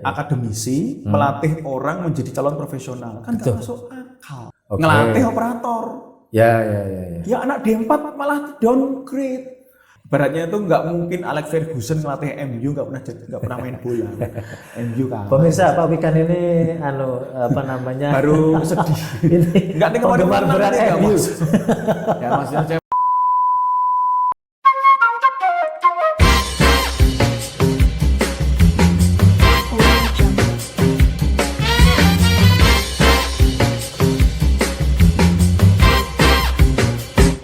akademisi melatih orang menjadi calon profesional. Kan nggak masuk akal. Oke. Ngelatih operator. Ya. Ya anak D4 malah downgrade. Ibaratnya itu nggak mungkin Alex Ferguson ngelatih MU nggak pernah main bola. MU kan. Pemirsa, Pak Wikan ini Baru sedih. ini Nggak nih penggemar berat MU. Ya maksudnya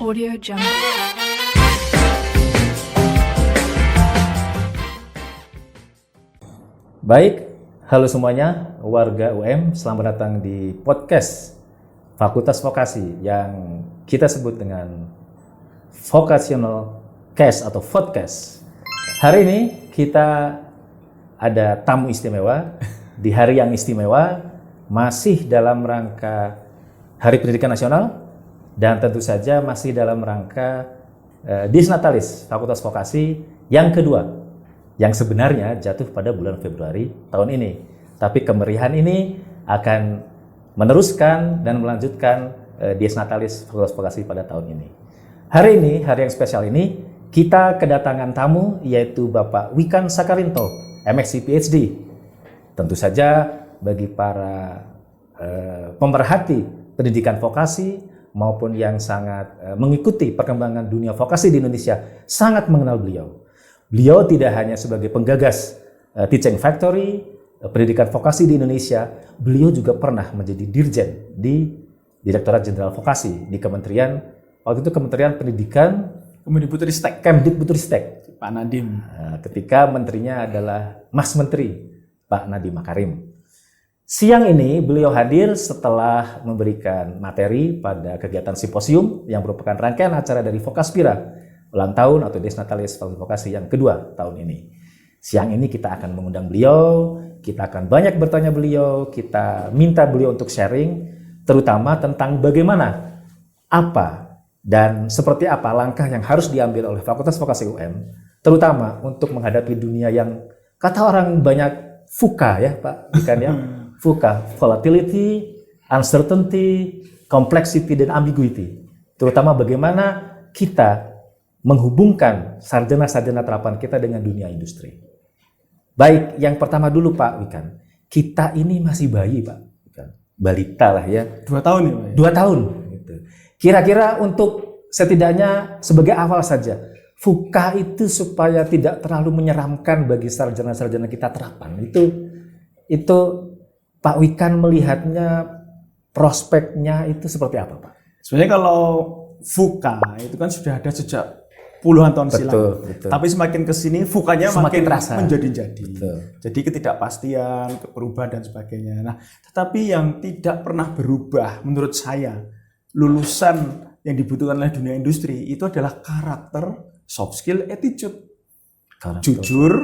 Audio Jungle. Baik, halo semuanya, warga UM, selamat datang di podcast Fakultas Vokasi yang kita sebut dengan Vocational Cast atau Vodcast. Hari ini kita ada tamu istimewa di hari yang istimewa, masih dalam rangka Hari Pendidikan Nasional dan tentu saja masih dalam rangka Dies Natalis Fakultas Vokasi yang kedua, yang sebenarnya jatuh pada bulan Februari tahun ini. Tapi kemeriahan ini akan meneruskan dan melanjutkan Dies Natalis Fakultas Vokasi pada tahun ini. Hari ini, hari yang spesial ini, kita kedatangan tamu yaitu Bapak Wikan Sakarinto, MSc PhD. Tentu saja bagi para pemerhati pendidikan vokasi maupun yang sangat mengikuti perkembangan dunia vokasi di Indonesia sangat mengenal beliau. Beliau tidak hanya sebagai penggagas Teaching Factory, pendidikan vokasi di Indonesia, beliau juga pernah menjadi dirjen di Direktorat Jenderal Vokasi di Kementerian, waktu itu Kementerian Pendidikan, Kemdikbudristek, Pak Nadiem. Ketika menterinya adalah Mas Menteri, Pak Nadiem Makarim. Siang ini beliau hadir setelah memberikan materi pada kegiatan simposium yang merupakan rangkaian acara dari Vokaspira, ulang tahun atau Dies Natalis Fakultas Vokasi yang kedua tahun ini. Siang ini kita akan mengundang beliau, kita akan banyak bertanya beliau, kita minta beliau untuk sharing, terutama tentang bagaimana, apa, dan seperti apa langkah yang harus diambil oleh Fakultas Vokasi UM, terutama untuk menghadapi dunia yang kata orang banyak VUCA ya Pak, bukan ya? VUCA, volatility, uncertainty, complexity, dan ambiguity. Terutama bagaimana kita menghubungkan sarjana-sarjana terapan kita dengan dunia industri. Baik, yang pertama dulu Pak Wikan. Kita ini masih bayi Pak Wikan. Balita lah ya. 2 tahun ya Pak? 2 tahun. Gitu. Kira-kira untuk setidaknya sebagai awal saja, VUCA itu supaya tidak terlalu menyeramkan bagi sarjana-sarjana kita terapan. Itu Pak Wikan melihatnya, prospeknya itu seperti apa Pak? Sebenarnya kalau VUCA itu kan sudah ada sejak puluhan tahun silam. Betul. Tapi semakin ke sini VUCA-nya makin terasa menjadi-jadi. Betul. Jadi ketidakpastian, perubahan dan sebagainya. Nah, tetapi yang tidak pernah berubah menurut saya, lulusan yang dibutuhkan oleh dunia industri itu adalah karakter, soft skill, attitude. Jujur,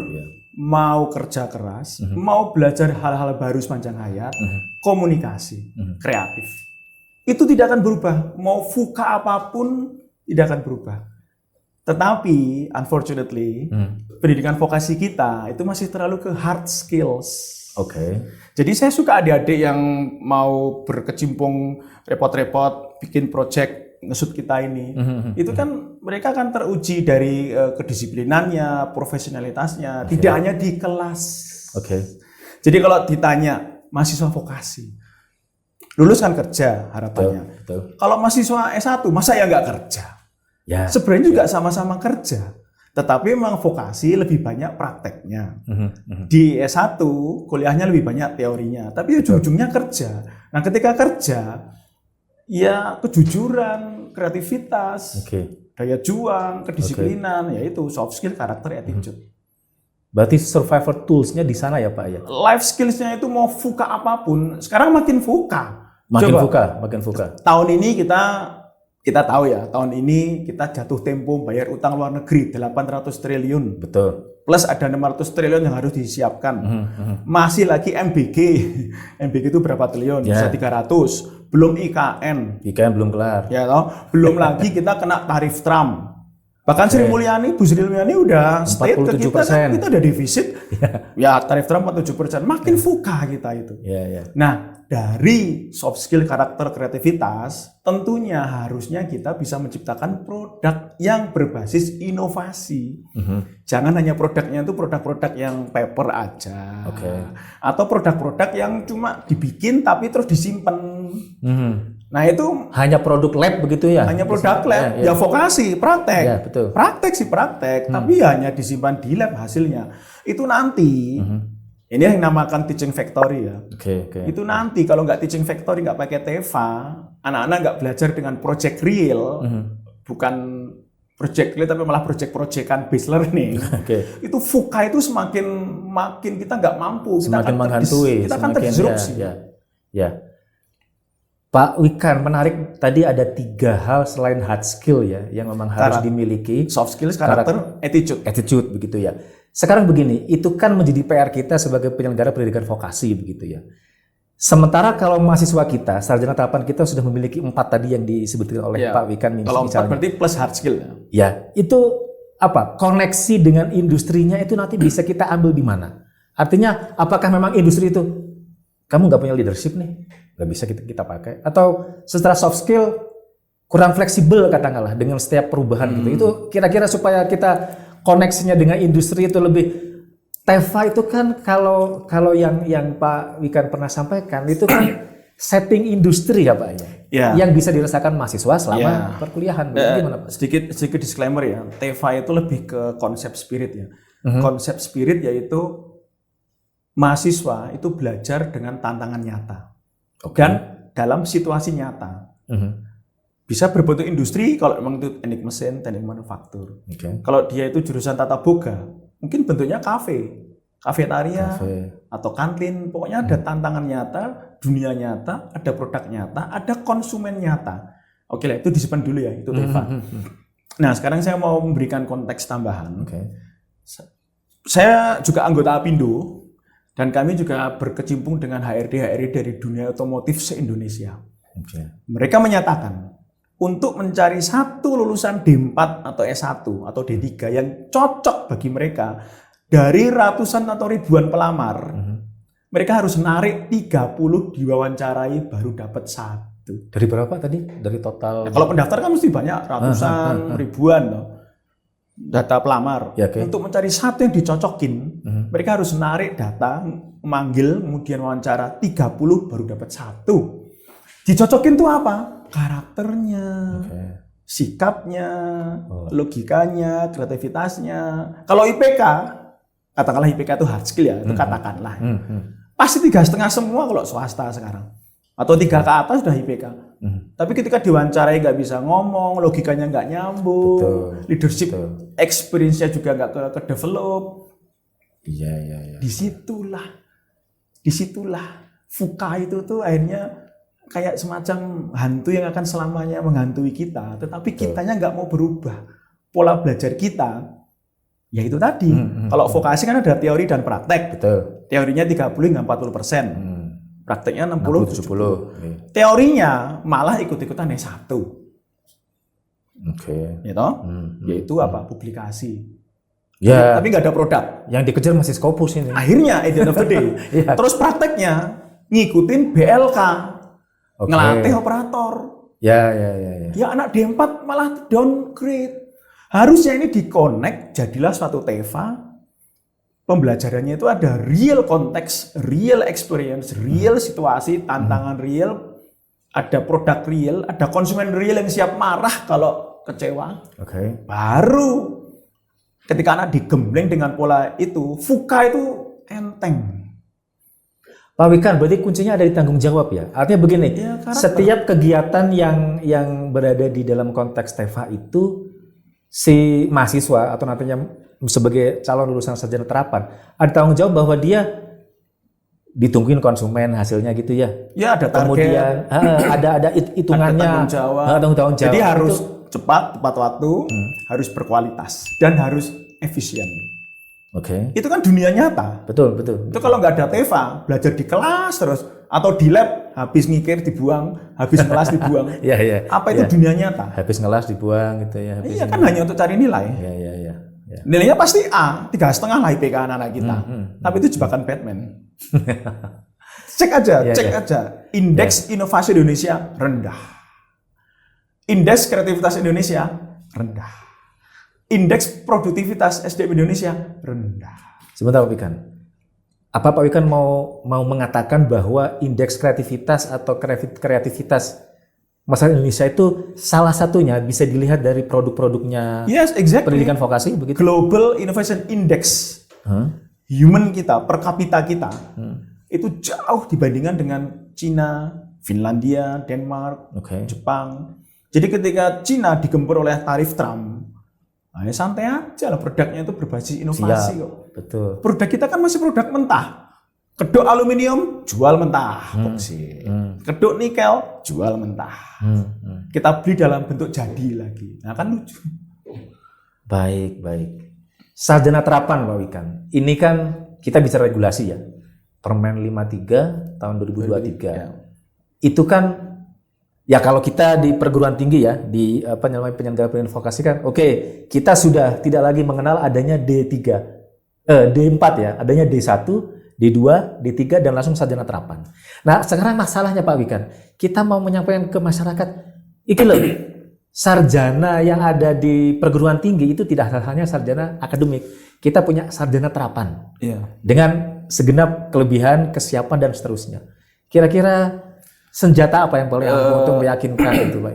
mau kerja keras, mau belajar hal-hal baru sepanjang hayat, komunikasi, kreatif. Itu tidak akan berubah. Mau VUCA apapun tidak akan berubah. Tetapi, unfortunately, pendidikan vokasi kita itu masih terlalu ke hard skills. Oke. Jadi saya suka adik-adik yang mau berkecimpung repot-repot bikin project ngesut kita ini. Itu kan mereka kan teruji dari kedisiplinannya, profesionalitasnya, tidak hanya di kelas. Oke. Jadi kalau ditanya mahasiswa vokasi, lulus kan kerja harapannya. Betul. Kalau mahasiswa S1, masa ya nggak kerja? Ya. Sebenarnya juga sama-sama kerja. Tetapi memang vokasi lebih banyak prakteknya. Di S1, kuliahnya lebih banyak teorinya. Tapi ujung-ujungnya kerja. Nah ketika kerja, ya kejujuran, kreativitas, daya juang, kedisiplinan, yaitu soft skill, karakter, attitude. Berarti survivor tools-nya di sana ya Pak ya? Life skills-nya itu mau VUCA apapun, sekarang makin VUCA. Makin Coba, VUCA. Tahun ini kita tahu ya, tahun ini kita jatuh tempo bayar utang luar negeri 800 triliun. Betul. Plus ada 600 triliun yang harus disiapkan. Masih lagi MBG. MBG itu berapa triliun? Bisa 300. Belum IKN. IKN belum kelar. Ya toh, belum lagi kita kena tarif Trump. Bahkan Sri Mulyani, Bu Sri Mulyani udah state ke kita, kan, kita ada defisit. Ya tarif terang 47%. Makin fuka kita itu. Nah, dari soft skill karakter kreativitas, tentunya harusnya kita bisa menciptakan produk yang berbasis inovasi. Jangan hanya produknya itu produk-produk yang paper aja. Atau produk-produk yang cuma dibikin tapi terus disimpan. Nah itu hanya produk lab begitu ya? Hanya produk lab, ya vokasi, praktek. Ya, betul. Praktek sih praktek, tapi hanya disimpan di lab hasilnya. Itu nanti, ini yang namakan teaching factory ya. Itu nanti kalau nggak teaching factory, nggak pakai TEVA, anak-anak nggak belajar dengan project real, bukan project real tapi malah project-projectan based learning. Itu VUCA itu makin kita nggak mampu, semakin menghantui, kita akan terdisrupsi. Ya. Pak Wikan, menarik tadi ada 3 hal selain hard skill ya yang memang harus dimiliki. Soft skills, karakter, attitude begitu ya. Sekarang begini, itu kan menjadi PR kita sebagai penyelenggara pendidikan vokasi begitu ya. Sementara kalau mahasiswa kita, sarjana tahapan kita sudah memiliki 4 tadi yang disebutkan oleh Pak Wikan. Kalau 4 berarti plus hard skill ya. Ya, itu apa? Koneksi dengan industrinya itu nanti bisa kita ambil di mana? Artinya, apakah memang industri itu kamu nggak punya leadership nih? Nggak bisa kita pakai, atau secara soft skill kurang fleksibel katakanlah dengan setiap perubahan gitu. Itu kira-kira supaya kita koneksinya dengan industri itu lebih. TEVA itu kan kalau yang Pak Wikan pernah sampaikan itu kan setting industri ya Pak ya, yang bisa dirasakan mahasiswa selama perkuliahan. Gimana Pak? Sedikit disclaimer ya, TEVA itu lebih ke konsep spirit ya. Konsep spirit yaitu mahasiswa itu belajar dengan tantangan nyata. Dan dalam situasi nyata. Bisa berbentuk industri kalau memang itu teknik mesin, teknik manufaktur. Kalau dia itu jurusan tata boga, mungkin bentuknya kafetaria atau kantin. Pokoknya ada tantangan nyata, dunia nyata, ada produk nyata, ada konsumen nyata. Oke lah, itu disimpan dulu ya, itu TEVA. Nah, sekarang saya mau memberikan konteks tambahan. Saya juga anggota Apindo. Dan kami juga berkecimpung dengan HRD dari dunia otomotif se-Indonesia. Mereka menyatakan, untuk mencari satu lulusan D4 atau S1 atau D3 yang cocok bagi mereka, dari ratusan atau ribuan pelamar, mereka harus narik 30 diwawancarai baru dapat 1. Dari berapa tadi? Dari total? Nah, kalau pendaftar kan mesti banyak, ratusan, ribuan loh. Data pelamar. Untuk mencari 1 yang dicocokin, mereka harus narik data, memanggil, kemudian wawancara 30 baru dapat 1. Dicocokin tuh apa? Karakternya, sikapnya, logikanya, kreativitasnya. Kalau IPK, katakanlah IPK itu hard skill ya, itu katakanlah. Pasti 3,5 semua kalau swasta sekarang. Atau 3 ke atas sudah IPK. Tapi ketika diwawancarai nggak bisa ngomong, logikanya nggak nyambung, leadership experience-nya juga nggak ke develop. Disitulah VUCA itu tuh akhirnya kayak semacam hantu yang akan selamanya menghantui kita. Tetapi kitanya nggak mau berubah. Pola belajar kita, ya itu tadi. Kalau vokasi kan ada teori dan praktek. Teorinya 30 hingga 40%. Prakteknya 60-70. Teorinya malah ikut-ikutan S1. Yaitu apa? Publikasi. Tapi nggak ada produk. Yang dikejar masih Scopus ini. Akhirnya, at the end of the day. Terus prakteknya ngikutin BLK. Ngelatih operator. Ya anak D4 malah downgrade. Harusnya ini di-connect, jadilah suatu TEVA. Pembelajarannya itu ada real konteks, real experience, real situasi, tantangan real, ada produk real, ada konsumen real yang siap marah kalau kecewa. Baru ketika anak digembleng dengan pola itu, VUCA itu enteng. Pak Wikan, berarti kuncinya ada di tanggung jawab ya? Artinya begini, setiap kegiatan yang berada di dalam konteks TEVA itu, si mahasiswa atau nantinya sebagai calon lulusan sarjana terapan, ada tanggung jawab bahwa dia ditungguin konsumen hasilnya gitu ya. Ya ada target. Kemudian ada hitungannya. Ada tanggung jawab. Jadi harus cepat, tepat waktu, harus berkualitas dan harus efisien. Itu kan dunia nyata. Betul. Itu kalau nggak ada TEVA, belajar di kelas terus atau di lab habis ngikir dibuang, habis ngelas dibuang. Iya, iya. Apa itu Iya. dunia nyata? Habis ngelas dibuang gitu ya. Habis Iya kan hanya untuk cari nilai. Iya, iya, iya. Ya. Nilainya pasti A, 3,5 lah IPK anak-anak kita. Tapi itu jebakan Batman. Cek aja, Iya, cek iya. aja. Indeks inovasi Indonesia rendah. Indeks kreativitas Indonesia rendah. Indeks produktivitas SDM Indonesia rendah. Sebentar Pak Wikan. Apa Pak Wikan mau mengatakan bahwa indeks kreativitas atau kreativitas masyarakat Indonesia itu salah satunya bisa dilihat dari produk-produknya Yes, exactly. pendidikan vokasi begitu? Global Innovation Index human kita, per kapita kita itu jauh dibandingkan dengan Cina, Finlandia, Denmark, Oke. Jepang. Jadi ketika Cina digempur oleh tarif Trump, nah ya santai aja lah, produknya itu berbasis inovasi Siap. kok. Betul. Produk kita kan masih produk mentah. Kedok aluminium jual mentah, boksit. Kedok nikel jual mentah. Kita beli dalam bentuk jadi lagi. Nah kan lucu. Baik, baik. Sarjana terapan Pak Wikan. Ini kan kita bicara regulasi ya. Permen 53 tahun 2023. Ya. Itu kan ya kalau kita di perguruan tinggi ya, di apa namanya penyelenggara pendidikan vokasi kan, oke, kita sudah tidak lagi mengenal adanya D3. D4 ya, adanya D1, D2, D3 dan langsung sarjana terapan. Nah, sekarang masalahnya Pak Wikan, kita mau menyampaikan ke masyarakat, iki loh, sarjana yang ada di perguruan tinggi itu tidak hanya sarjana akademik. Kita punya sarjana terapan. Iya. Dengan segenap kelebihan, kesiapan dan seterusnya. Kira-kira senjata apa yang paling ampuh untuk meyakinkan itu, Pak?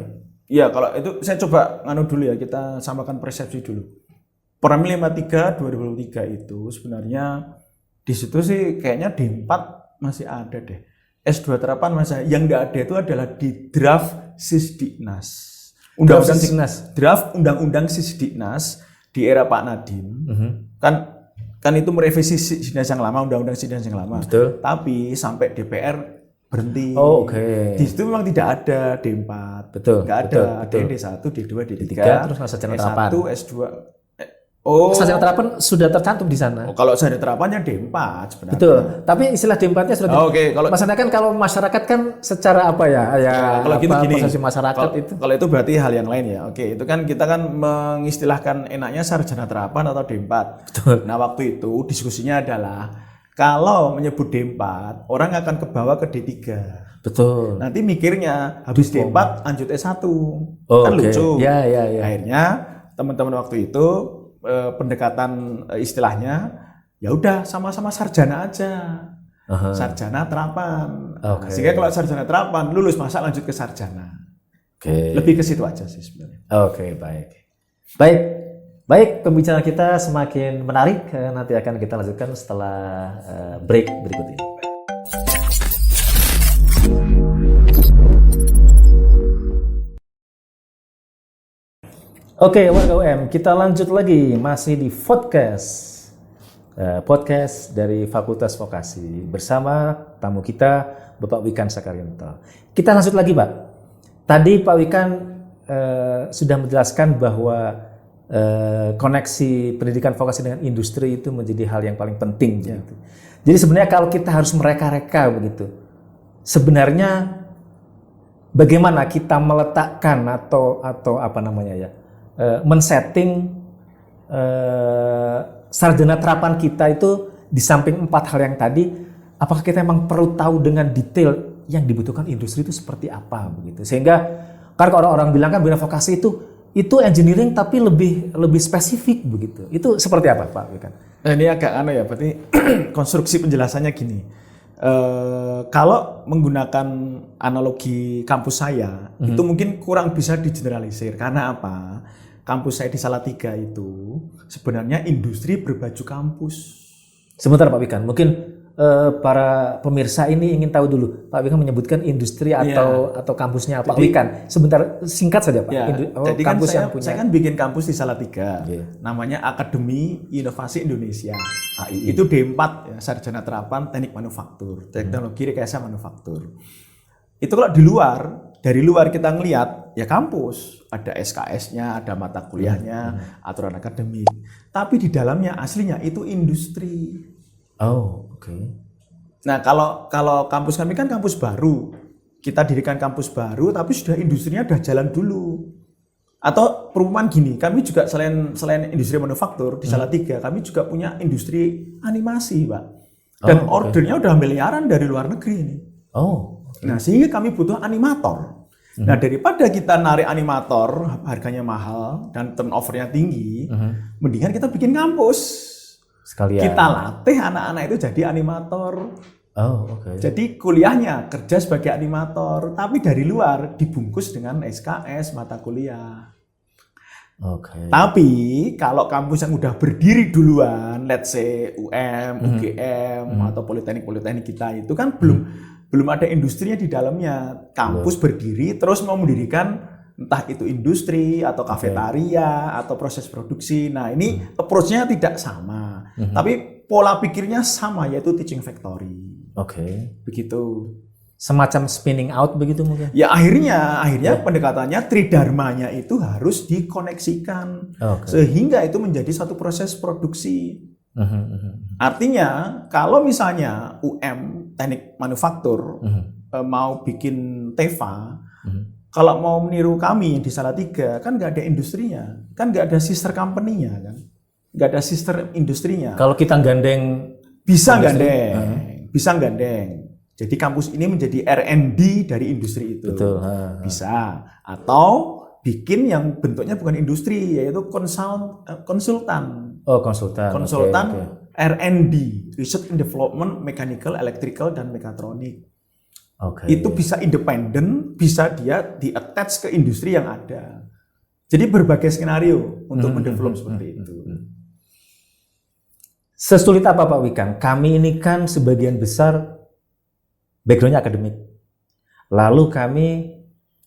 Iya, kalau itu saya coba nganu dulu ya, kita samakan persepsi dulu. Permen 53 2023 itu sebenarnya di situ sih kayaknya D4 masih ada deh. S2 terapan masih, yang enggak ada itu adalah di draft Sisdiknas. Draft Sisdiknas. Draft Undang-Undang Sisdiknas di era Pak Nadiem. Kan itu merevisi Sisdiknas yang lama, Undang-Undang Sisdiknas yang lama. Betul. Tapi sampai DPR berhenti. Oh, oke. Di situ memang tidak ada D4. Betul, Enggak ada. betul, Ada betul. yang D1, D2, D3, D3, terus sarjana S1, terapan. S2. Oh, Sarjana terapan sudah tercantum di sana. kalau sarjana terapannya D4 sebenarnya. Betul. Tapi istilah D4-nya sudah. Oke, kalau maksudnya kan kalau masyarakat kan secara apa ya? Ya, kalau gitu apa, gini. persepsi masyarakat Kalau itu. kalau itu berarti hal yang lain ya. Oke, itu kan kita kan mengistilahkan enaknya sarjana terapan atau D4. Betul. Nah, waktu itu diskusinya adalah kalau menyebut D4, orang akan kebawa ke D3. Betul. Nanti mikirnya habis D4 lanjut S1. Oh, Kan oke. lucu. Ya, ya, ya. Akhirnya teman-teman waktu itu pendekatan istilahnya ya udah sama-sama sarjana aja. Sarjana terapan. Nah, Oke. sehingga kalau sarjana terapan lulus masa lanjut ke sarjana. Oke. Lebih ke situ aja sih sebenarnya. Oke, baik. Baik. Baik, pembicaraan kita semakin menarik. Nanti akan kita lanjutkan setelah break berikut ini. Oke, warga UM, kita lanjut lagi masih di podcast. Podcast dari Fakultas Vokasi bersama tamu kita Bapak Wikan Sakaryanto. Kita lanjut lagi, Pak. Tadi Pak Wikan sudah menjelaskan bahwa koneksi pendidikan vokasi dengan industri itu menjadi hal yang paling penting begitu. Jadi sebenarnya kalau kita harus mereka-reka begitu. Sebenarnya bagaimana kita meletakkan atau apa namanya ya? Men-setting sarjana terapan kita itu di samping 4 hal yang tadi, apakah kita memang perlu tahu dengan detail yang dibutuhkan industri itu seperti apa begitu. Sehingga karena orang-orang bilang kan bidang vokasi itu engineering tapi lebih spesifik begitu. Itu seperti apa Pak Wikan? Nah, ini agak ya, berarti konstruksi penjelasannya gini. Kalau menggunakan analogi kampus saya, itu mungkin kurang bisa digeneralisir. Karena apa? Kampus saya di Salatiga itu sebenarnya industri berbaju kampus. Sebentar Pak Wikan, mungkin para pemirsa ini ingin tahu dulu, Pak Wikan menyebutkan industri atau kampusnya Pak Wikan. Sebentar, singkat saja Pak. Ya, jadi kan kampus yang saya kan bikin kampus di Salatiga, namanya Akademi Inovasi Indonesia. AII. Itu D4 ya, sarjana terapan teknik manufaktur, teknologi rekayasa manufaktur. Itu kalau dari luar kita ngelihat ya kampus, ada SKS-nya, ada mata kuliahnya, aturan akademik. Tapi di dalamnya aslinya itu industri. Oh, oke. Nah, kalau kampus kami kan kampus baru. kita dirikan kampus baru tapi sudah industrinya udah jalan dulu. Atau perumpamaan gini, kami juga selain industri manufaktur di Salatiga, kami juga punya industri animasi, Pak. Dan ordernya udah miliaran dari luar negeri ini. Nah, sehingga kami butuh animator. Nah, daripada kita narik animator, harganya mahal dan turnovernya tinggi, mendingan kita bikin kampus. Sekalian. Kita latih anak-anak itu jadi animator. Oke. Jadi kuliahnya kerja sebagai animator, tapi dari luar dibungkus dengan SKS mata kuliah. Oke. Tapi kalau kampus yang udah berdiri duluan, let's say UM, UGM atau politeknik kita itu kan belum ada industrinya di dalamnya. Kampus berdiri terus mau mendirikan entah itu industri atau kafetaria atau proses produksi. Nah, ini approach-nya tidak sama. Tapi pola pikirnya sama, yaitu teaching factory. Begitu. Semacam spinning out begitu mungkin? Ya akhirnya pendekatannya tridharmanya itu harus dikoneksikan sehingga itu menjadi satu proses produksi. Artinya kalau misalnya UM teknik manufaktur mau bikin TEVA, kalau mau meniru kami di Salatiga kan nggak ada industrinya, kan nggak ada sister company-nya kan, nggak ada sister industrinya. Kalau kita gandeng bisa gandeng. Jadi kampus ini menjadi R&D dari industri itu. Betul. Bisa. Atau bikin yang bentuknya bukan industri, yaitu konsultan. Konsultan R&D, Research and Development, Mechanical, Electrical, dan Mechatronic. Itu bisa independen, bisa dia di-attach ke industri yang ada. Jadi berbagai skenario untuk mendevelop seperti itu. Sesulit apa Pak Wikan? Kami ini kan sebagian besar backgroundnya akademik. Lalu kami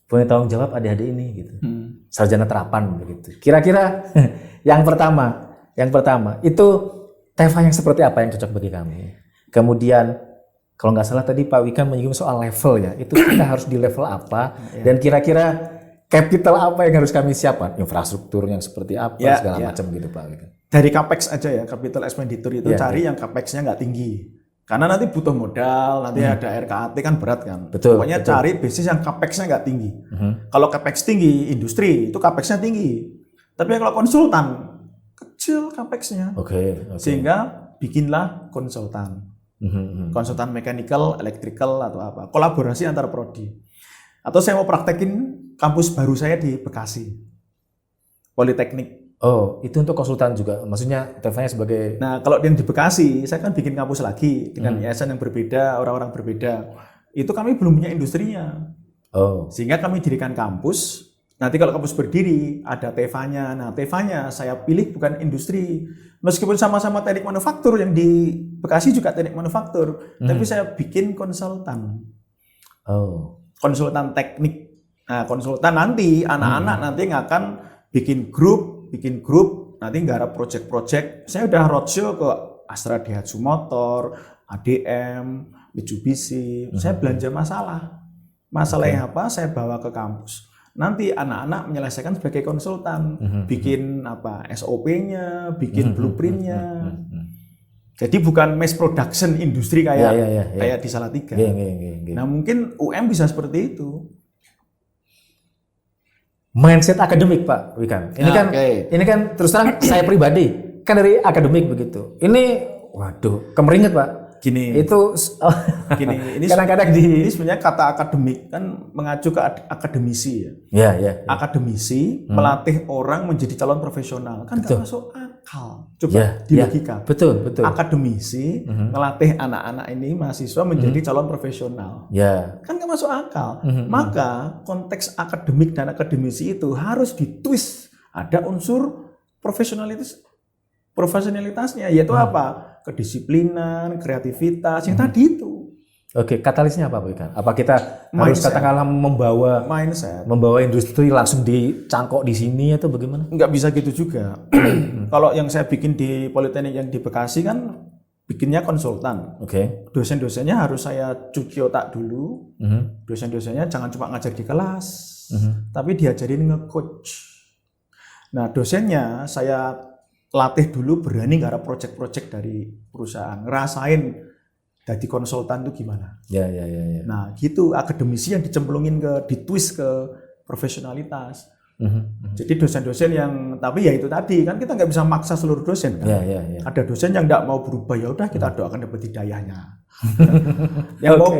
punya tanggung jawab adik-adik ini gitu. Sarjana terapan begitu. Kira-kira yang pertama itu TEVA yang seperti apa yang cocok bagi kami? Kemudian kalau nggak salah tadi Pak Wikan menyinggung soal level ya. Itu kita harus di level apa? Dan kira-kira capital apa yang harus kami siapkan? Infrastruktur yang seperti apa segala macam gitu Pak Wikan. Dari capex aja ya, capital expenditure itu cari yang capexnya nggak tinggi. Karena nanti butuh modal, nanti ada RKAT kan berat kan. Pokoknya cari bisnis yang capexnya nggak tinggi. Kalau capex tinggi, industri itu capexnya tinggi. Tapi kalau konsultan kecil capexnya. Sehingga bikinlah konsultan. Konsultan mechanical, electrical atau apa. Kolaborasi antar prodi. Atau saya mau praktekin kampus baru saya di Bekasi. Politeknik. Itu untuk konsultan juga, maksudnya TEVA-nya sebagai... Nah, kalau yang di Bekasi, saya kan bikin kampus lagi dengan yayasan yang berbeda, orang-orang berbeda. Itu kami belum punya industrinya. Sehingga kami dirikan kampus. Nanti kalau kampus berdiri, ada TEVA-nya. Nah, TEVA-nya saya pilih bukan industri. Meskipun sama-sama teknik manufaktur, yang di Bekasi juga teknik manufaktur. Tapi saya bikin konsultan. Konsultan teknik. Nah, konsultan nanti, anak-anak nanti akan bikin grup, nanti nggarap project-project. Saya udah roadshow ke Astra Daihatsu Motor, ADM, Mitsubishi. Saya belanja masalah yang apa saya bawa ke kampus. Nanti anak-anak menyelesaikan sebagai konsultan, bikin apa SOP-nya, bikin blueprint-nya. Jadi bukan mass production industri kayak di Salatiga. Nah mungkin UM bisa seperti itu. Mindset akademik Pak Wikan. Ini kan terus terang saya pribadi kan dari akademik begitu. Ini waduh kemeringet Pak. Ini kadang-kadang ini sebenarnya kata akademik kan mengacu ke akademisi ya. Akademisi melatih orang menjadi calon profesional kan nggak masuk akal. Coba di logika. Betul. Akademisi melatih anak-anak ini mahasiswa menjadi calon profesional. Kan nggak masuk akal. Maka konteks akademik dan akademisi itu harus ditwist. Ada unsur profesionalitasnya, yaitu apa? Kedisiplinan, kreativitas, yang tadi itu. Katalisnya apa Pak Wikan? Apa kita harus katakanlah membawa industri langsung dicangkok di sini atau bagaimana? Nggak bisa gitu juga. Kalau yang saya bikin di Politeknik yang di Bekasi kan bikinnya konsultan. Dosen-dosennya harus saya cuci otak dulu. Dosen-dosennya jangan cuma ngajar di kelas, tapi diajarin nge-coach. Nah, dosennya saya latih dulu berani garap project-project dari perusahaan, ngerasain jadi konsultan itu gimana. Ya. Nah, gitu akademisi yang dicemplungin ditwist ke profesionalitas. Jadi dosen-dosen yang, tapi ya itu tadi kan kita nggak bisa maksa seluruh dosen kan. Ya. Ada dosen yang nggak mau berubah, ya udah kita doakan dapat hidayahnya.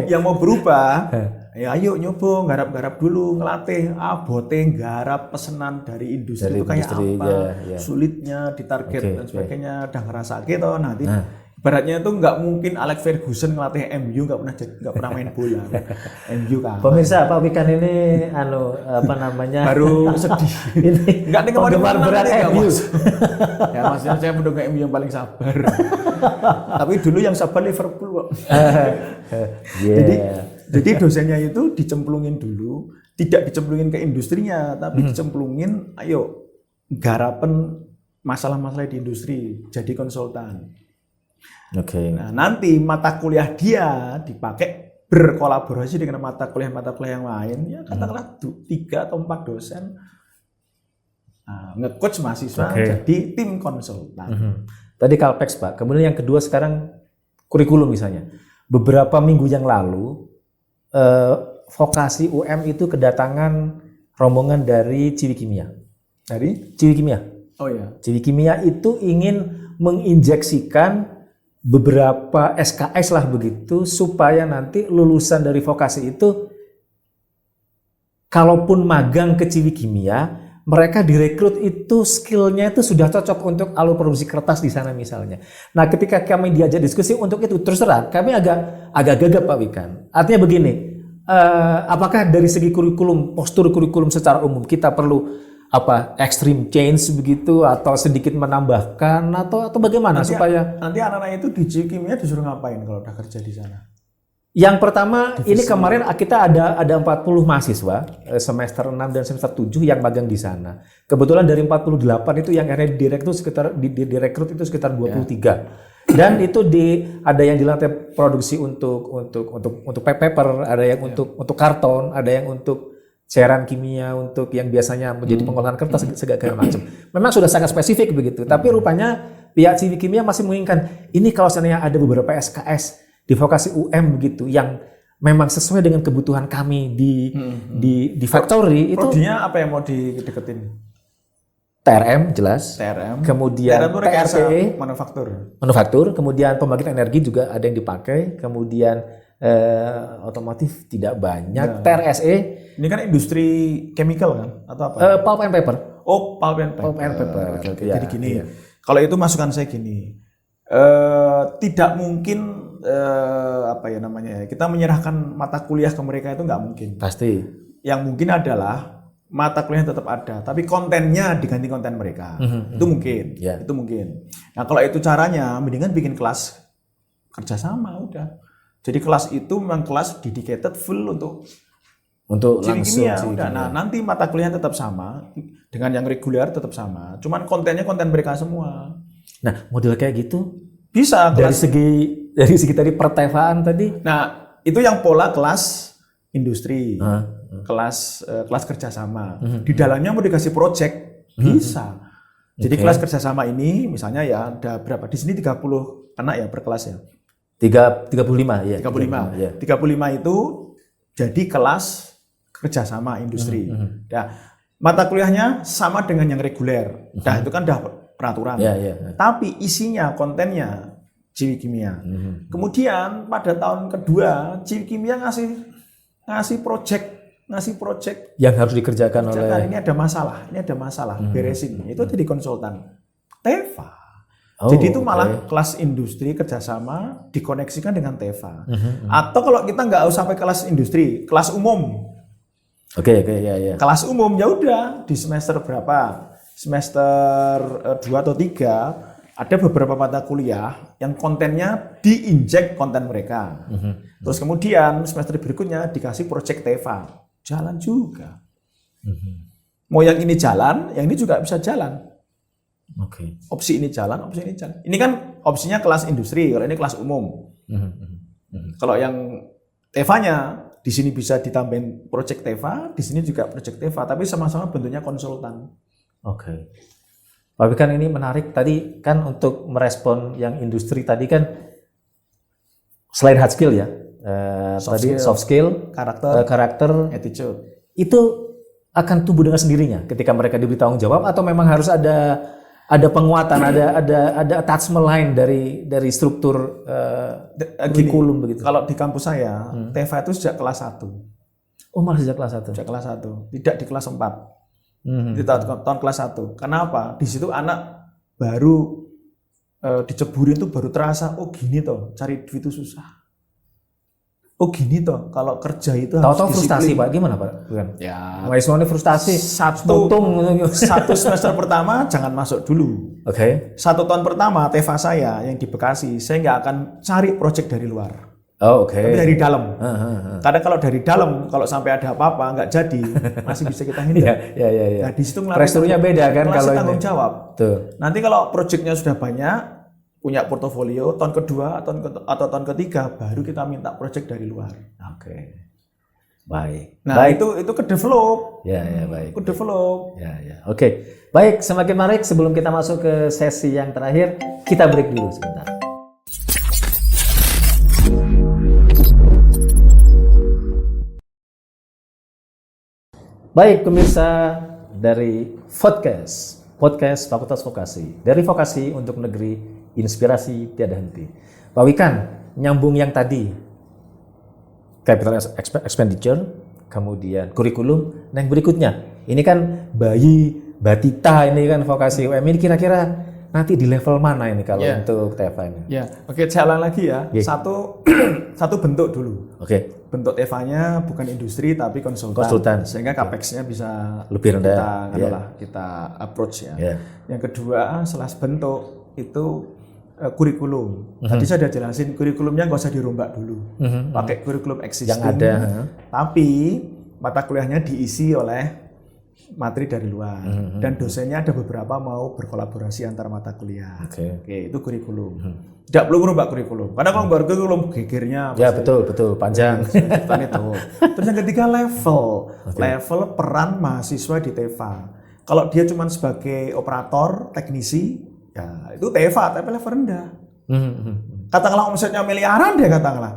yang mau berubah, ya ayo nyoba garap-garap dulu, ngelatih bote garap pesanan dari industri itu kayak apa, sulitnya ditarget dan sebagainya, udah ngerasa gitu nanti. Ibaratnya itu nggak mungkin Alex Ferguson ngelatih MU nggak pernah main bola. MU kan. Pemirsa, Pak Wikan ini baru sedih. Ini nggak nih penggemar berat MU. Ya maksudnya saya mendukung MU yang paling sabar. Tapi dulu yang sabar Liverpool kok. Jadi dosennya itu dicemplungin dulu, tidak dicemplungin ke industrinya, tapi dicemplungin, ayo garapen masalah-masalah di industri, jadi konsultan. Nah, nanti mata kuliah dia dipakai berkolaborasi dengan mata kuliah yang lain, ya katakanlah 3 atau 4 dosen nge-coach mahasiswa jadi tim konsultan. Tadi Kalpex Pak, kemudian yang kedua sekarang kurikulum misalnya. Beberapa minggu yang lalu vokasi UM itu kedatangan rombongan dari Ciwikimia. Dari Ciwikimia. Oh ya. Ciwikimia itu ingin menginjeksikan beberapa SKS lah begitu supaya nanti lulusan dari vokasi itu kalaupun magang ke Ciwikimia mereka direkrut itu skillnya itu sudah cocok untuk alur produksi kertas di sana misalnya. Nah ketika kami diajak diskusi untuk itu terus terang kami agak gagap Pak Wikan. Artinya begini, apakah dari segi kurikulum, postur kurikulum secara umum kita perlu extreme change begitu atau sedikit menambahkan atau bagaimana nanti, supaya nanti anak-anak itu di Ciwikimia disuruh ngapain kalau udah kerja di sana? Yang pertama ini kemarin kita ada 40 mahasiswa semester 6 dan semester 7 yang magang di sana. Kebetulan dari 48 itu yang akhirnya direkrut itu sekitar 23. Dan itu ada yang di lantai produksi untuk paper, ada yang untuk karton, ada yang untuk cairan kimia untuk yang biasanya menjadi pengolahan kertas segala macam. Memang sudah sangat spesifik begitu. Tapi rupanya pihak Ciwikimia masih menginginkan ini kalau seandainya ada beberapa SKS di vokasi UM begitu yang memang sesuai dengan kebutuhan kami di factory itu. Prodinya apa yang mau dideketin? TRM jelas. TRM. Kemudian TRPE manufaktur, kemudian pembangkit energi juga ada yang dipakai, kemudian otomotif tidak banyak. TRSE ini kan industri chemical kan atau apa? Pulp and paper. Oh, pulp and paper. Okay. Jadi gini, kalau itu masukan saya gini, tidak mungkin kita menyerahkan mata kuliah ke mereka itu nggak mungkin. Pasti. Yang mungkin adalah mata kuliah tetap ada, tapi kontennya diganti konten mereka. Itu mungkin. Itu mungkin. Nah, kalau itu caranya, mendingan bikin kelas kerjasama udah. Jadi kelas itu memang kelas dedicated full untuk Ciwikimia. Nah, nanti mata kuliahnya tetap sama dengan yang reguler tetap sama. Cuman kontennya konten mereka semua. Nah, model kayak gitu bisa dari segi tadi pertevaan tadi. Nah, itu yang pola kelas industri, kelas kerjasama. Di dalamnya mau dikasih project bisa. Jadi kelas kerjasama ini misalnya ya ada berapa? Di sini 30 anak ya per kelas ya. 35 ya. 35 itu jadi kelas kerjasama industri. Nah, mata kuliahnya sama dengan yang reguler. Nah, itu kan udah peraturan. Tapi isinya, kontennya Ciwikimia. Kemudian pada tahun kedua Ciwikimia ngasih project yang harus dikerjakan oleh ini ada masalah, beresin. Itu jadi konsultan Teva. Jadi itu malah kelas industri kerjasama dikoneksikan dengan Teva. Atau kalau kita nggak usah sampai kelas industri, kelas umum. Kelas umum ya udah di semester berapa? Semester 2 atau 3 ada beberapa mata kuliah yang kontennya diinjek konten mereka. Terus kemudian semester berikutnya dikasih project Teva. Jalan juga. Mau yang ini jalan, yang ini juga bisa jalan. Opsi ini jalan, opsi ini jalan. Ini kan opsinya kelas industri, kalau ini kelas umum. Kalau yang Teva-nya di sini bisa ditambahin project Teva, di sini juga project Teva, tapi sama-sama bentuknya konsultan. Pak Wikan ini menarik tadi kan untuk merespon yang industri tadi kan selain hard skill ya, soft skill, karakter, attitude. itu akan tumbuh dengan sendirinya ketika mereka diberi tanggung jawab, atau memang harus ada penguatan, ada attachment lain dari struktur kurikulum begitu. Kalau di kampus saya, TEFA itu sejak kelas 1. Oh, malah sejak kelas 1. Sejak kelas 1, tidak di kelas 4. Di tahun kelas 1. Kenapa? Di situ anak baru diceburin tuh baru terasa, oh gini toh, cari duit itu susah. Oh gini toh, kalau kerja itu harus Tahu-tahu frustasi disiplin. Pak, gimana Pak? Bukan. Ya, Mahasiswa ini frustasi. satu semester pertama jangan masuk dulu. Oke. 1 tahun pertama TEFA saya yang di Bekasi, saya nggak akan cari proyek dari luar. Oh, oke. Tapi dari dalam. Karena kalau dari dalam, kalau sampai ada apa-apa nggak jadi, masih bisa kita hindar. Iya. Nah, di situ Pressure-nya beda kan kelas kalau tanggung ini. jawab. Tuh. Nanti kalau proyeknya sudah banyak, punya portofolio, tahun kedua atau tahun ketiga baru kita minta proyek dari luar. Oke. Baik. Nah, baik. itu ke develop. Ya, baik. Ke develop. Ya. Oke. Baik, semakin menarik. Sebelum kita masuk ke sesi yang terakhir, kita break dulu sebentar. Baik, pemirsa dari podcast Fakultas Vokasi. Dari vokasi untuk negeri, inspirasi tiada henti. Pak Wikan, nyambung yang tadi, capital expenditure, kemudian kurikulum, dan yang berikutnya. Ini kan bayi, batita ini kan vokasi UM, ini kira-kira nanti di level mana ini kalau untuk TEFA ini? Ya, oke, saya ulang lagi ya. Satu bentuk dulu. Oke. Bentuk TEFA-nya bukan industri tapi konsultan. Sehingga capex-nya bisa lebih rendah. Kita approach ya. Yeah. Yang kedua, setelah bentuk itu kurikulum. Tadi saya sudah jelasin kurikulumnya nggak usah dirombak dulu. Pakai kurikulum existing. Yang ada. Tapi mata kuliahnya diisi oleh materi dari luar. Dan dosennya ada beberapa mau berkolaborasi antar mata kuliah. Oke, itu kurikulum. Tidak perlu merubah kurikulum. Karena kalau baru kurikulum gegernya. Ya betul panjang. Itu. Terus yang ketiga level peran mahasiswa di TEFA. Kalau dia cuma sebagai operator, teknisi, ya itu TEFA tapi level rendah. Katakanlah omsetnya miliaran dia katakanlah.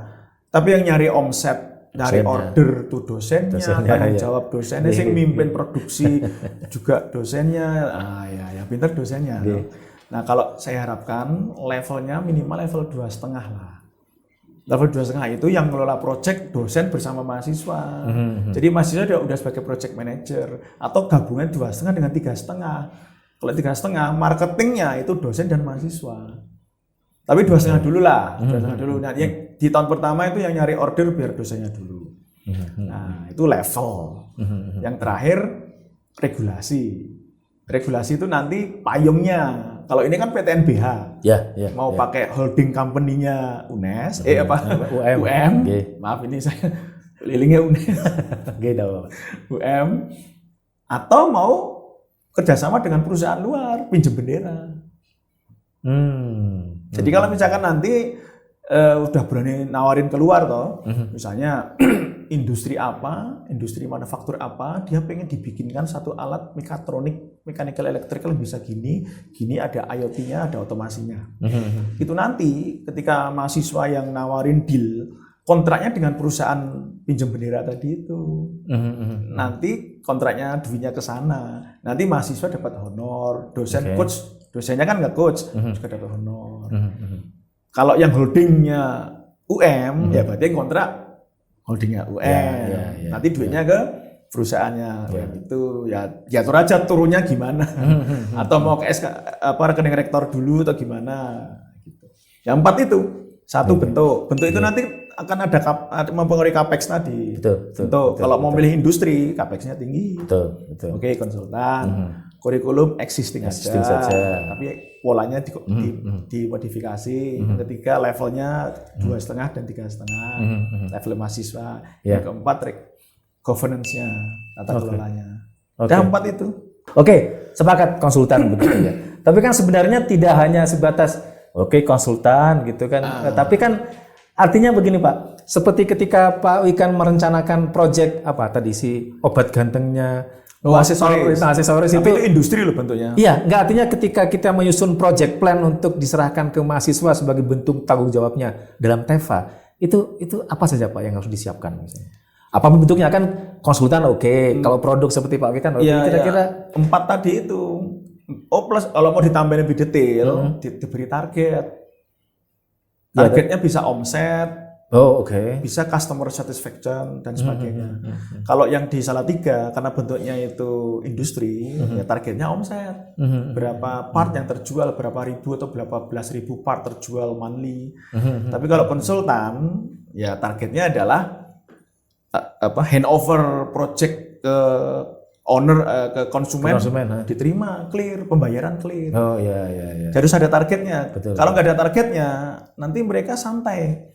Tapi yang nyari omset, dari order to dosennya, tanggung jawab dosennya, sing mimpin produksi juga dosennya, ya pintar dosennya. Nah kalau saya harapkan levelnya minimal level 2,5 lah. Level 2,5 itu yang mengelola project dosen bersama mahasiswa. Jadi mahasiswa udah sebagai project manager atau gabungan 2,5 dengan 3,5. Kalau 3,5 marketingnya itu dosen dan mahasiswa. Tapi 2,5 dulu lah, 2,5 dulu. Nah, yang di tahun pertama itu yang nyari order biar dosennya dulu. Nah, itu level. Yang terakhir regulasi. Regulasi itu nanti payungnya. Kalau ini kan PTNBH. Mau pakai holding company-nya UNES, UM. Maaf ini saya lilingnya UNES. UM. Atau mau kerjasama dengan perusahaan luar, pinjam bendera. Jadi kalau misalkan nanti udah berani nawarin keluar toh, misalnya industri apa, industri manufaktur apa, dia pengen dibikinkan satu alat mekatronik, mechanical electrical bisa gini ada IoT-nya, ada otomasinya. Itu nanti ketika mahasiswa yang nawarin deal, kontraknya dengan perusahaan pinjam bendera tadi itu. Nanti kontraknya duitnya ke sana. Nanti mahasiswa dapat honor, dosen coach, dosennya kan nggak coach, juga dapat honor. Kalau yang holdingnya UM, ya berarti kontrak holdingnya UM. Nanti duitnya ke perusahaannya. Itu ya atur aja turunnya gimana. Atau mau ke rekening rektor dulu atau gimana. Gitu. Yang 4 itu. Satu bentuk itu nanti akan ada mempengaruhi capex tadi. Betul. Kalau mau milih industri, capexnya tinggi. Betul. Oke, konsultan. Kurikulum existing saja. Tapi polanya dimodifikasi. Yang ketiga levelnya 2,5 dan 3,5. Level mahasiswa. Yang keempat governance-nya, tata kelolanya. Ada 4 itu. Oke, sepakat konsultan begitu ya. Tapi kan sebenarnya tidak hanya sebatas konsultan gitu kan. Tapi kan artinya begini Pak, seperti ketika Pak Wikan merencanakan proyek apa tadi si obat gantengnya, aksesoris itu industri loh bentuknya. Iya, nggak artinya ketika kita menyusun project plan untuk diserahkan ke mahasiswa sebagai bentuk tanggung jawabnya dalam TEFA, Itu apa saja Pak yang harus disiapkan misalnya? Apa bentuknya kan konsultan oke, kalau produk seperti Pak Wikan oke, Iya, kira-kira 4 tadi itu. Oh plus kalau mau ditambahin lebih detail, diberi target. Targetnya bisa omset, oh oke. bisa customer satisfaction dan sebagainya. Kalau yang di Salatiga karena bentuknya itu industri, ya targetnya omset. Berapa part yang terjual, berapa ribu atau berapa belas ribu part terjual monthly. Tapi kalau konsultan, ya targetnya adalah handover project ke owner, ke konsumen, diterima clear, pembayaran clear. Oh iya. Harus ada targetnya. Betul. Kalau nggak ada targetnya, nanti mereka santai.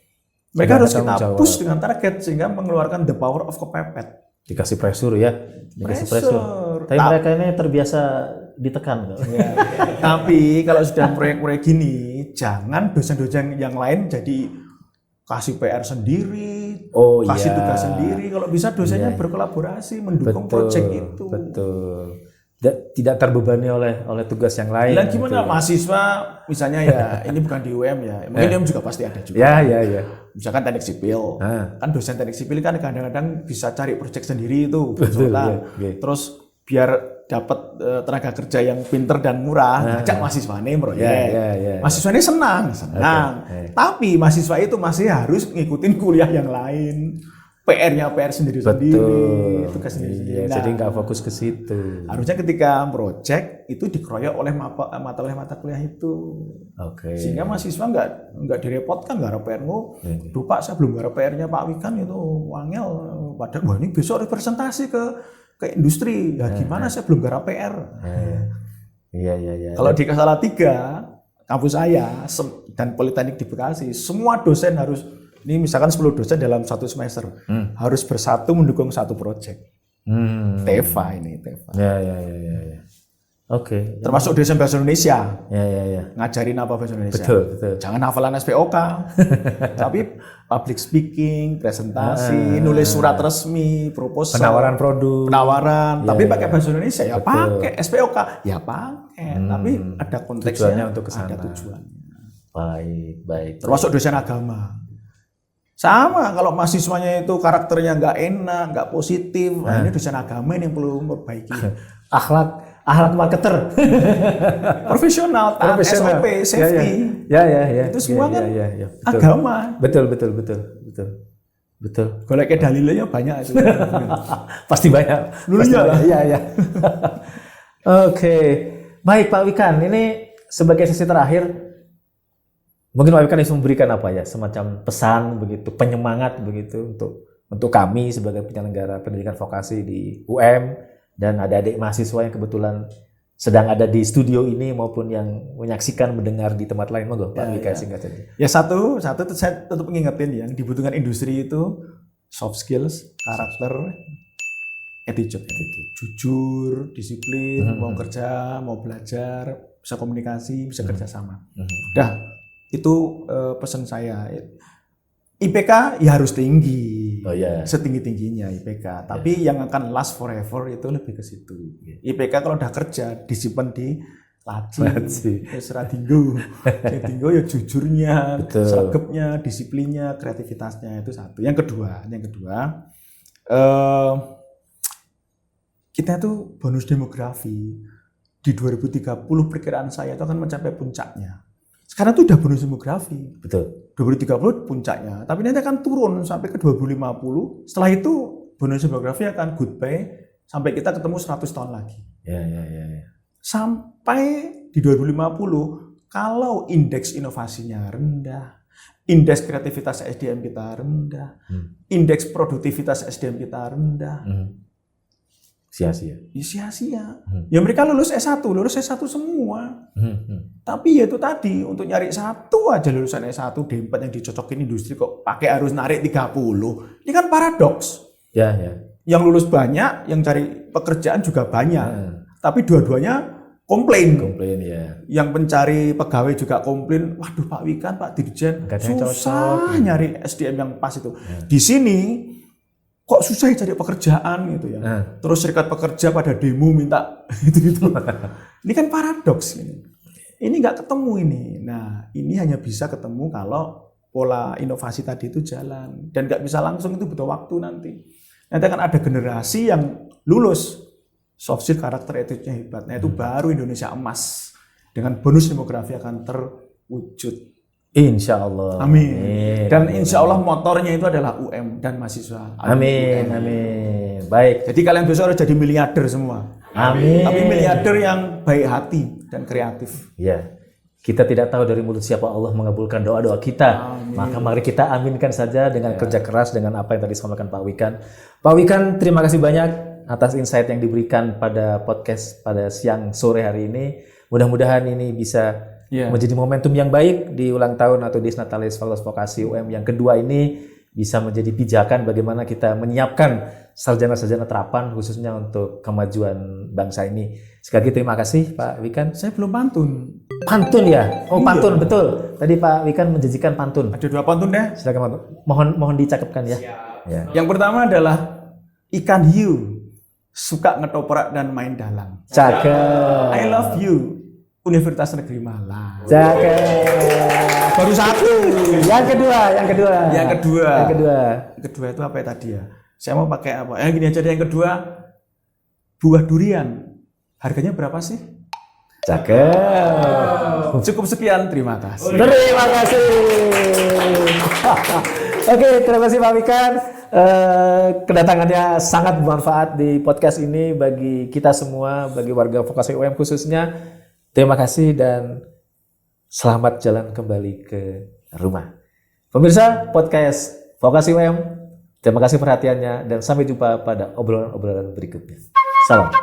Mereka harus kita push dengan target sehingga mengeluarkan the power of kepepet. Dikasih pressure ya, Pressure. Tapi mereka ini terbiasa ditekan kok. Ya. Tapi kalau sudah proyek-proyek gini, jangan dosen-dosen yang lain jadi kasih PR sendiri, kasih tugas sendiri. Kalau bisa dosennya berkolaborasi mendukung proyek itu. Betul. Tidak terbebani oleh tugas yang lain. Dan gimana mahasiswa misalnya ya ini bukan di UM ya, mungkin UM juga pasti ada juga. Ya. Misalkan teknik sipil, kan dosen teknik sipil kan kadang-kadang bisa cari proyek sendiri itu, Betul, konsultan. Terus biar dapat tenaga kerja yang pinter dan murah, ngajak mahasiswanya proyek. Mahasiswanya senang. Tapi mahasiswa itu masih harus ngikutin kuliah yang lain. PR-nya PR sendiri-sendiri, tugas sendiri-sendiri. Iya, jadi nggak fokus ke situ. Harusnya ketika proyek itu dikeroyok oleh mata kuliah itu. Oke. Sehingga mahasiswa nggak direpotkan, nggak ada PR-mu. Duh Pak, saya belum ada PR-nya Pak Wikan itu wangel. Padahal wah ini besok representasi ke industri. Ya gimana saya belum ada PR. Iya. Kalau di Salatiga, kampus saya dan Politeknik di Bekasi, semua dosen harus, ini misalkan 10 dosen dalam satu semester harus bersatu mendukung satu proyek. TEVA ini, TEVA. Ya. Oke. Termasuk dosen bahasa Indonesia. Ya. Ngajarin apa bahasa Indonesia. Betul. Jangan hafalan SPOK. Tapi public speaking, presentasi, nulis surat resmi, proposal, penawaran produk. Tapi pakai bahasa Indonesia ya pakai, SPOK ya pakai. Tapi ada konteksnya, tujuannya untuk kesana. ada tujuannya. Baik. Termasuk dosen agama. Sama, kalau mahasiswanya itu karakternya nggak enak, nggak positif, nah ini dosen agama ini yang perlu memperbaiki. akhlak marketer. Profesional, taat SOP, safety. Ya. Itu semua kan Betul. agama. Betul. Goleknya dalilnya banyak itu. Pasti banyak. Iya. Oke. Baik Pak Wikan, ini sebagai sesi terakhir, mungkin Pak Wikan bisa memberikan apa ya, semacam pesan begitu, penyemangat begitu untuk kami sebagai penyelenggara pendidikan vokasi di UM dan adik-adik mahasiswa yang kebetulan sedang ada di studio ini maupun yang menyaksikan mendengar di tempat lain. Monggo Pak Wikan singkat saja. Ya satu saya tetap mengingetin yang dibutuhkan industri itu soft skills, karakter, attitude. Jujur, disiplin, mau kerja, mau belajar, bisa komunikasi, bisa kerjasama. Udah. Itu pesan saya. IPK ya harus tinggi, setinggi-tingginya IPK. Tapi yang akan last forever itu lebih ke situ. IPK kalau udah kerja disimpan di laci. Tinggo ya jujurnya, sregepnya, disiplinnya, kreativitasnya itu satu. Yang kedua, kita tuh bonus demografi di 2030 perkiraan saya itu akan mencapai puncaknya. Sekarang itu udah bonus demografi. Betul. 2030 puncaknya, tapi nanti akan turun sampai ke 2050. Setelah itu bonus demografi akan goodbye sampai kita ketemu 100 tahun lagi. Ya. Sampai di 2050 kalau indeks inovasinya rendah, indeks kreativitas SDM kita rendah, indeks produktivitas SDM kita rendah. Sia-sia. Ya mereka lulus S1 semua. Tapi ya itu tadi, untuk nyari satu aja lulusan S1 D4 yang dicocokin industri kok pakai harus narik 30. Ini kan paradoks. Ya. Yang lulus banyak, yang cari pekerjaan juga banyak. Tapi dua-duanya komplain ya. Yang pencari pegawai juga komplain, waduh Pak Wikan, Pak Dirjen, susah nyari SDM yang pas itu. Di sini kok susah cari pekerjaan gitu ya. Terus serikat pekerja pada demo minta gitu. Ini kan paradoks ini. Ini nggak ketemu ini. Nah, ini hanya bisa ketemu kalau pola inovasi tadi itu jalan. Dan nggak bisa langsung, itu butuh waktu nanti. Nanti akan ada generasi yang lulus soft skill, karakter, attitude-nya hebat. Nah itu baru Indonesia emas. Dengan bonus demografi akan terwujud. Insya Allah. Amin. Dan insya Allah motornya itu adalah UM dan mahasiswa. Amin. Amin. Baik. Jadi kalian besok harus jadi miliarder semua. Amin. Tapi miliarder yang baik hati dan kreatif. Ya. Kita tidak tahu dari mulut siapa Allah mengabulkan doa-doa kita. Amin. Maka mari kita aminkan saja dengan kerja keras, dengan apa yang tadi disampaikan Pak Wikan. Pak Wikan, terima kasih banyak atas insight yang diberikan pada podcast pada siang sore hari ini. Mudah-mudahan ini bisa menjadi momentum yang baik di ulang tahun atau Dies Natalis Fakultas Vokasi UM yang kedua ini, bisa menjadi pijakan bagaimana kita menyiapkan sarjana-sarjana terapan khususnya untuk kemajuan bangsa ini. Sekali lagi terima kasih Pak Wikan. Saya belum pantun. Pantun ya? Oh pantun, betul. Tadi Pak Wikan menjanjikan pantun. Ada 2 pantun deh. Silakan pantun. Mohon dicakapkan ya. Ya. Yang pertama adalah ikan hiu suka ngetoprak dan main dalang. Cakep. I love you Universitas Negeri Malang. Cakep. Baru 1. Yang kedua. Yang kedua. Yang kedua. Yang kedua itu apa ya tadi ya? Saya mau pakai apa? Gini aja deh, yang kedua. Buah durian. Harganya berapa sih? Cakep. Cukup sekian, terima kasih. Terima kasih. Oke, terima kasih Pak Wikan. Kedatangannya sangat bermanfaat di podcast ini bagi kita semua, bagi warga vokasi UM khususnya. Terima kasih dan selamat jalan kembali ke rumah. Pemirsa podcast Vokasi UM, terima kasih perhatiannya dan sampai jumpa pada obrolan-obrolan berikutnya. Salam.